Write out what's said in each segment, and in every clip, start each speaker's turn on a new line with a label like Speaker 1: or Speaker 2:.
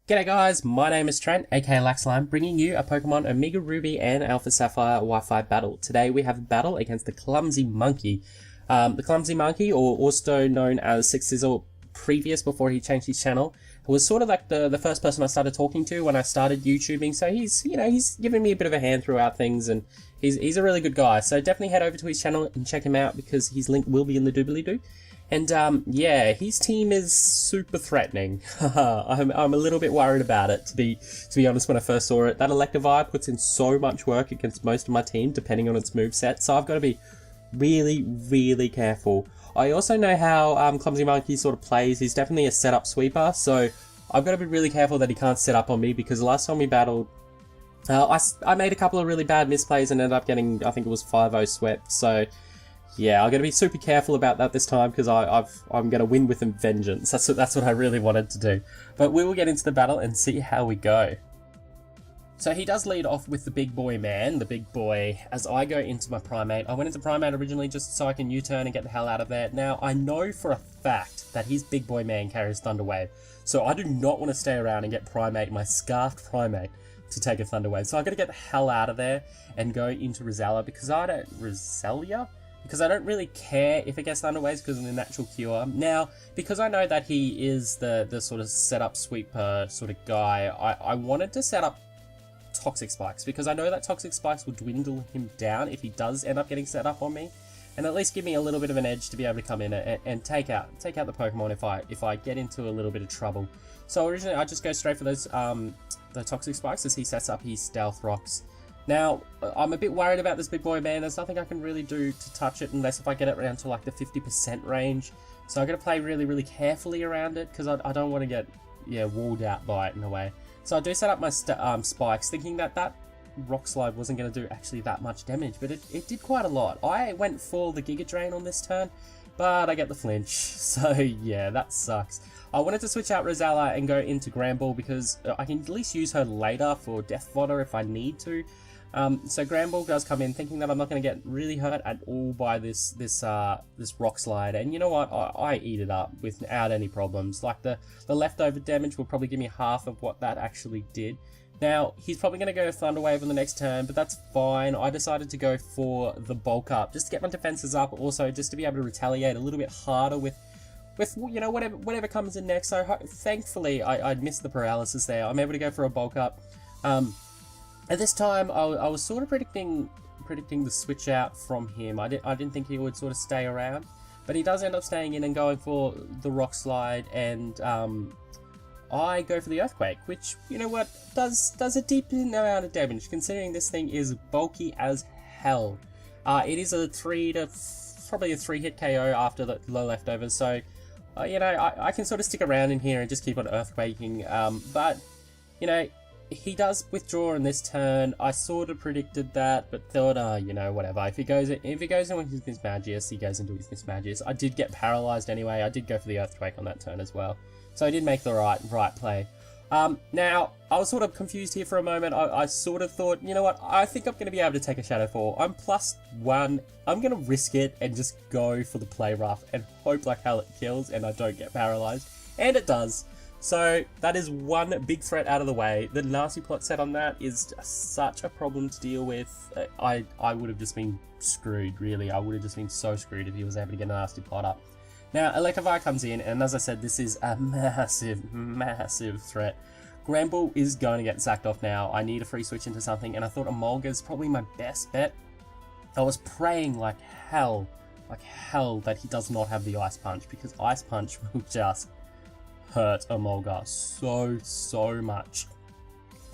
Speaker 1: G'day guys, my name is Trent, aka LaxLime, bringing you a Pokemon Omega Ruby and Alpha Sapphire Wi-Fi battle. Today we have a battle against the Clumzzy Monkey. The Clumzzy Monkey, or also known as Six Sizzle previous before he changed his channel, was sort of like the first person I started talking to when I started YouTubing, so he's given me a bit of a hand throughout things, and he's a really good guy, so definitely head over to his channel and check him out because his link will be in the doobly-doo. And yeah, his team is super threatening. I'm a little bit worried about it, to be honest. When I first saw it, that Electivire puts in so much work against most of my team, depending on its moveset. So I've got to be really careful. I also know how Clumzzy Monkey sort of plays. He's definitely a setup sweeper, so I've got to be really careful that he can't set up on me, because the last time we battled, I made a couple of really bad misplays and ended up getting, I think it was 5-0 swept. So yeah, I'm going to be super careful about that this time, because I'm going to win with a vengeance. That's what I really wanted to do. But we will get into the battle and see how we go. So he does lead off with the big boy man, the big boy, as I go into my Primate. I went into Primate originally just so I can U-turn and get the hell out of there. Now, I know for a fact that his big boy man carries Thunder Wave, so I do not want to stay around and get Primate, my Scarfed Primate, to take a Thunder Wave. So I'm going to get the hell out of there and go into Roselia, because I don't really care if it gets Thunder Waves because of the natural cure. Now, because I know that he is the sort of setup sweeper sort of guy, I wanted to set up Toxic Spikes, because I know that Toxic Spikes will dwindle him down if he does end up getting set up on me, and at least give me a little bit of an edge to be able to come in and take out the Pokemon if I get into a little bit of trouble. So originally I just go straight for those the Toxic Spikes as he sets up his Stealth Rocks. Now, I'm a bit worried about this big boy man. There's nothing I can really do to touch it unless if I get it around to like the 50% range. So I'm going to play really carefully around it, because I don't want to get walled out by it in a way. So I do set up my spikes, thinking that Rock Slide wasn't going to do actually that much damage, but it did quite a lot. I went for the Giga Drain on this turn, but I get the flinch, so yeah, that sucks. I wanted to switch out Roselia and go into Granbull, because I can at least use her later for Death Fodder if I need to. So Granbull does come in, thinking that I'm not going to get really hurt at all by this Rock Slide, and you know what, I eat it up without any problems. Like the leftover damage will probably give me half of what that actually did. Now, he's probably going to go Thunder Wave on the next turn, but that's fine. I decided to go for the Bulk Up, just to get my defenses up, also just to be able to retaliate a little bit harder with you know, whatever comes in next. So thankfully, I missed the paralysis there. I'm able to go for a Bulk Up. At this time, I was sort of predicting the switch out from him. I didn't think he would sort of stay around, but he does end up staying in and going for the Rock Slide, and I go for the Earthquake, which, you know what, does a decent amount of damage, considering this thing is bulky as hell. It is probably a 3-hit KO after the low leftovers, so you know, I can sort of stick around in here and just keep on Earthquaking, but you know, he does withdraw in this turn. I sort of predicted that, but thought, you know, whatever. If he goes in with his Mismagius, he goes into his Mismagius. I did get paralyzed anyway. I did go for the Earthquake on that turn as well, so I did make the right play. Now, I was sort of confused here for a moment. I sort of thought, you know what, I think I'm going to be able to take a Shadow Fall. I'm +1. I'm going to risk it and just go for the Play Rough and hope like hell it kills and I don't get paralyzed. And it does. So that is one big threat out of the way. The Nasty Plot set on that is just such a problem to deal with. I would have just been screwed, really. I would have just been so screwed if he was able to get a Nasty Plot up. Now, Electivire comes in, and as I said, this is a massive threat. Granbull is going to get sacked off now. I need a free switch into something, and I thought Emolga is probably my best bet. I was praying like hell that he does not have the Ice Punch, because Ice Punch will just hurt Emolga so much.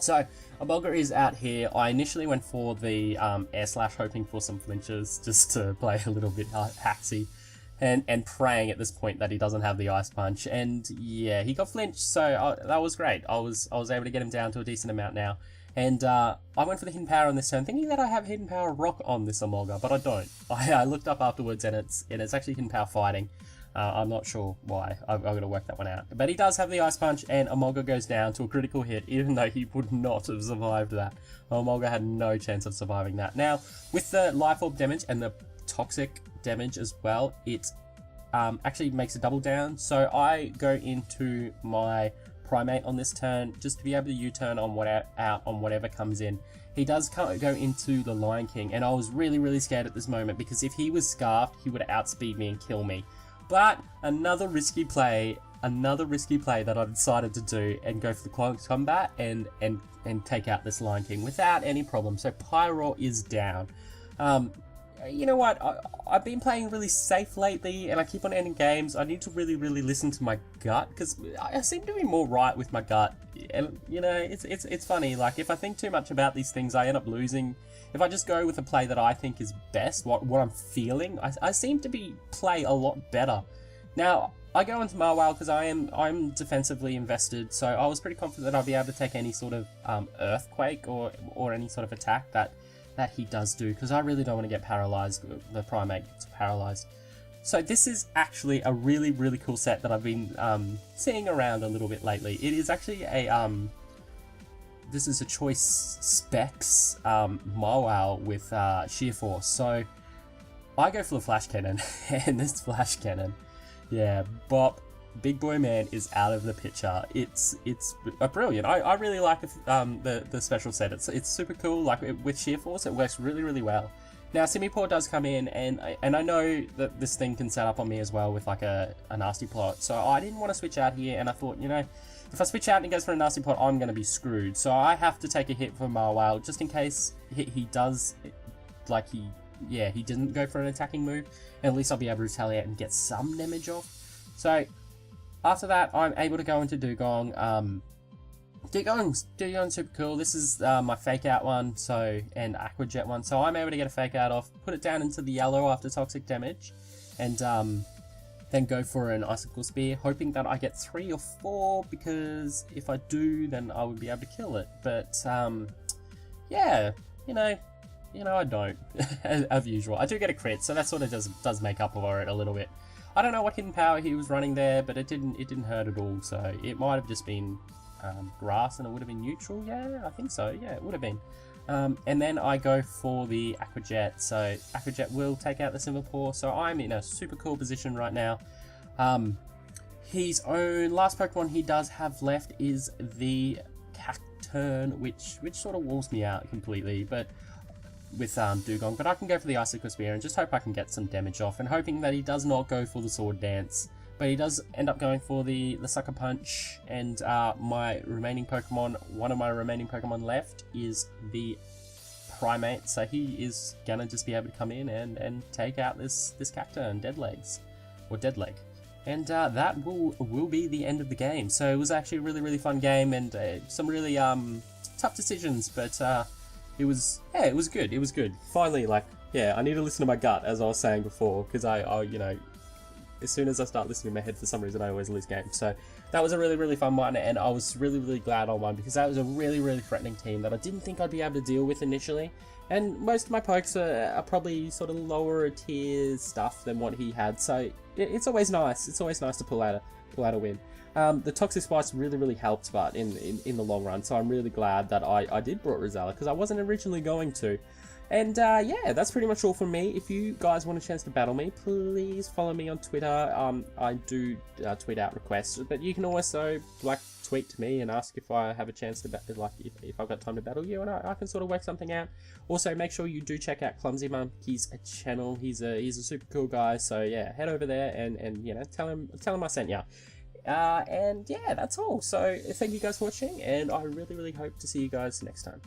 Speaker 1: So Emolga is out here. I initially went for the Air Slash, hoping for some flinches just to play a little bit hacksy, and praying at this point that he doesn't have the Ice Punch. And yeah, he got flinched, so that was great. I was able to get him down to a decent amount now. And I went for the Hidden Power on this turn, thinking that I have Hidden Power Rock on this Emolga, but I don't. I looked up afterwards, and it's actually Hidden Power Fighting. I'm not sure why. I've got to work that one out. But he does have the Ice Punch, and Emolga goes down to a critical hit, even though he would not have survived that. Emolga had no chance of surviving that. Now, with the Life Orb damage and the Toxic damage as well, it actually makes a double down. So I go into my Primate on this turn, just to be able to U-turn on out on whatever comes in. He does go into the Lion King, and I was really scared at this moment, because if he was Scarfed, he would outspeed me and kill me. But another risky play that I decided to do and go for the close combat and take out this Lion King without any problem. So Pyro is down. You know what? I've been playing really safe lately, and I keep on ending games. I need to really listen to my gut, because I seem to be more right with my gut. And you know, it's funny. Like, if I think too much about these things, I end up losing. If I just go with a play that I think is best, what I'm feeling, I seem to play a lot better. Now, I go into Marwell because I'm defensively invested, so I was pretty confident that I'll be able to take any sort of earthquake or any sort of attack that he does do, because I really don't want to get paralyzed. The Primate gets paralyzed. So this is actually a really cool set that I've been seeing around a little bit lately. It is actually a this is a Choice Specs Marwell with Sheer Force. So I go for the Flash Cannon, and this Flash Cannon, yeah, Bop, Big Boy Man is out of the picture. It's brilliant. I really like the special set. It's super cool. Like, with Sheer Force, it works really well. Now Simipour does come in, and I know that this thing can set up on me as well with like a nasty plot. So I didn't want to switch out here, and I thought, you know, if I switch out and he goes for a nasty plot, I'm going to be screwed. So I have to take a hit for Marwell just in case he does, like, he didn't go for an attacking move. And at least I'll be able to retaliate and get some damage off. So after that, I'm able to go into Dugong. Dugong's super cool. This is my fake out one, and Aquajet one. So I'm able to get a fake out off, put it down into the yellow after toxic damage, and then go for an Icicle Spear, hoping that I get 3 or 4, because if I do, then I would be able to kill it. But yeah, you know, I don't, as usual. I do get a crit, so that sort of does make up for it a little bit. I don't know what hidden power he was running there, but it didn't hurt at all. So it might have just been grass, and it would have been neutral. Yeah, I think so. Yeah, it would have been. And then I go for the Aquajet. So Aquajet will take out the Simipour. So I'm in a super cool position right now. His own last Pokemon he does have left is the Cacturn, which sort of walls me out completely. But with Dugong, but I can go for the Icicle Spear and just hope I can get some damage off, and hoping that he does not go for the Sword Dance, but he does end up going for the Sucker Punch. And my remaining Pokemon, one of my remaining Pokemon left is the Primate, so he is gonna just be able to come in and take out this Cacturn, Dead Leg. And that will be the end of the game. So it was actually a really fun game, and some really tough decisions, but it was good. It was good. Finally, like, yeah, I need to listen to my gut, as I was saying before, because I you know, as soon as I start listening in my head, for some reason I always lose games. So that was a really fun one, and I was really glad I won, because that was a really threatening team that I didn't think I'd be able to deal with initially. And most of my pokes are probably sort of lower tier stuff than what he had, so it's always nice. It's always nice to pull out a win. The Toxic Spice really helped, but in the long run, so I'm really glad that I did brought Rosella, because I wasn't originally going to. And yeah, that's pretty much all from me. If you guys want a chance to battle me, please follow me on Twitter. I do tweet out requests, but you can also tweet to me and ask if I have a chance to if I've got time to battle you, and I can sort of work something out. Also, make sure you do check out Clumzzy Monkey's channel. He's a super cool guy, so yeah, head over there and you know, tell him I sent ya. And yeah, that's all. So thank you guys for watching, and I really hope to see you guys next time.